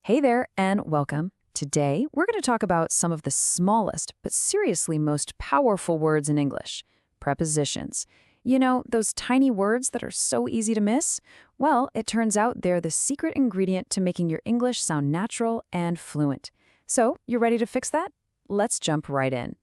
Hey there, and welcome. Today, we're going to talk about some of the smallest, but seriously most powerful words in English, prepositions. You know, those tiny words that are so easy to miss? Well, it turns out they're the secret ingredient to making your English sound natural and fluent. So, you ready to fix that? Let's jump right in.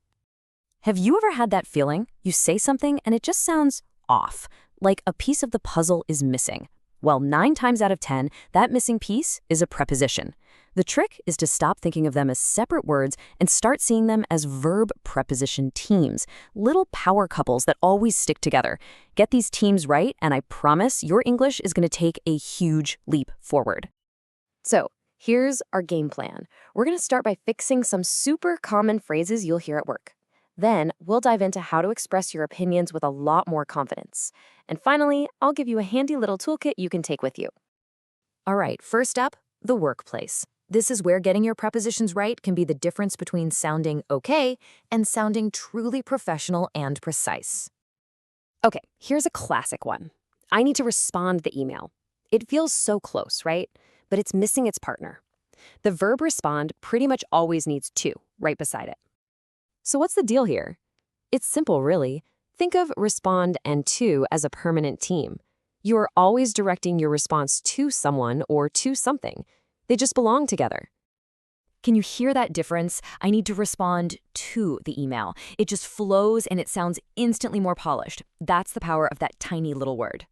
Have you ever had that feeling? You say something and it just sounds off, like a piece of the puzzle is missing. Well, 9 times out of 10, that missing piece is a preposition. The trick is to stop thinking of them as separate words and start seeing them as verb preposition teams, little power couples that always stick together. Get these teams right, and I promise your English is going to take a huge leap forward. So, here's our game plan. We're going to start by fixing some super common phrases you'll hear at work. Then, we'll dive into how to express your opinions with a lot more confidence. And finally, I'll give you a handy little toolkit you can take with you. All right, first up, the workplace. This is where getting your prepositions right can be the difference between sounding okay and sounding truly professional and precise. Okay, here's a classic one. I need to respond the email. It feels so close, right? But it's missing its partner. The verb respond pretty much always needs to right beside it. So what's the deal here? It's simple, really. Think of respond and to as a permanent team. You are always directing your response to someone or to something. They just belong together. Can you hear that difference? I need to respond to the email. It just flows and it sounds instantly more polished. That's the power of that tiny little word.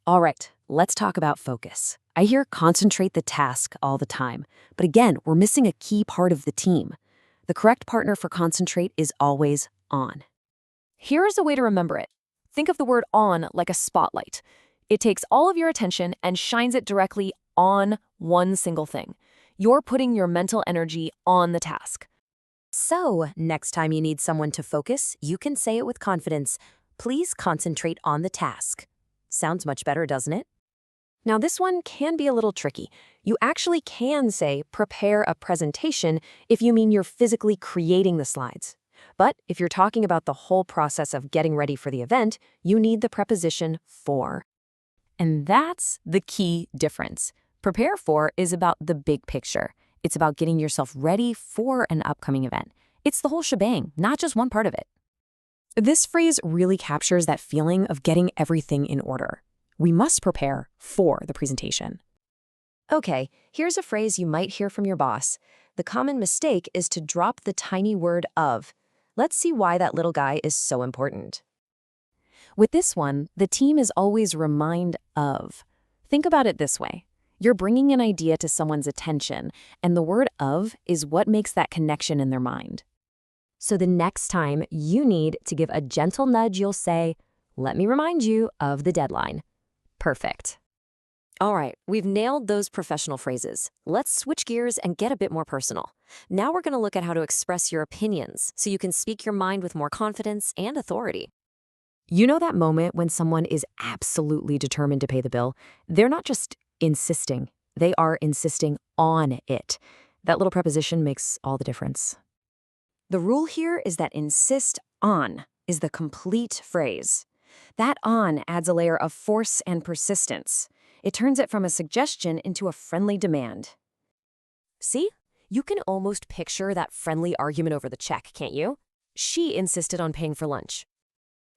All right, let's talk about focus. I hear concentrate the task all the time. But again, we're missing a key part of the team. The correct partner for concentrate is always on. Here's a way to remember it. Think of the word on like a spotlight. It takes all of your attention and shines it directly on one single thing. You're putting your mental energy on the task. So, next time you need someone to focus, you can say it with confidence. Please concentrate on the task. Sounds much better, doesn't it? Now, this one can be a little tricky. You actually can say prepare a presentation if you mean you're physically creating the slides. But if you're talking about the whole process of getting ready for the event, you need the preposition for. And that's the key difference. Prepare for is about the big picture. It's about getting yourself ready for an upcoming event. It's the whole shebang, not just one part of it. This phrase really captures that feeling of getting everything in order. We must prepare for the presentation. Okay, here's a phrase you might hear from your boss. The common mistake is to drop the tiny word of. Let's see why that little guy is so important. With this one, the team is always remind of. Think about it this way. You're bringing an idea to someone's attention, and the word of is what makes that connection in their mind. So the next time you need to give a gentle nudge, you'll say, "Let me remind you of the deadline." Perfect. All right, we've nailed those professional phrases. Let's switch gears and get a bit more personal. Now we're going to look at how to express your opinions so you can speak your mind with more confidence and authority. You know that moment when someone is absolutely determined to pay the bill? They're not just insisting, they are insisting on it. That little preposition makes all the difference. The rule here is that insist on is the complete phrase. That on adds a layer of force and persistence. It turns it from a suggestion into a friendly demand. See? You can almost picture that friendly argument over the check, can't you? She insisted on paying for lunch.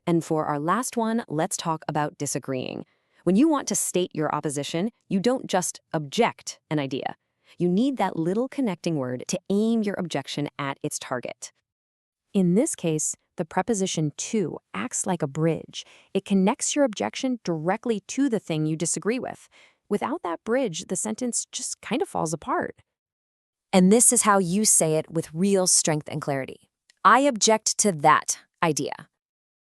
And for our last one, let's talk about disagreeing. When you want to state your opposition, you don't just object an idea. You need that little connecting word to aim your objection at its target. In this case, the preposition to acts like a bridge. It connects your objection directly to the thing you disagree with. Without that bridge, the sentence just kind of falls apart. And this is how you say it with real strength and clarity. I object to that idea.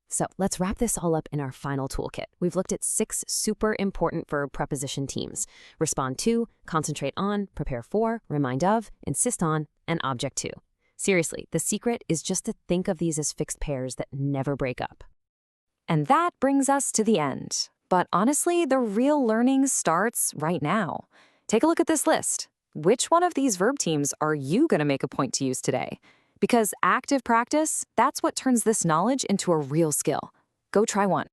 So let's wrap this all up in our final toolkit. We've looked at 6 super important verb preposition teams: respond to, concentrate on, prepare for, remind of, insist on, and object to. Seriously, the secret is just to think of these as fixed pairs that never break up. And that brings us to the end. But honestly, the real learning starts right now. Take a look at this list. Which one of these verb teams are you going to make a point to use today? Because active practice, that's what turns this knowledge into a real skill. Go try one.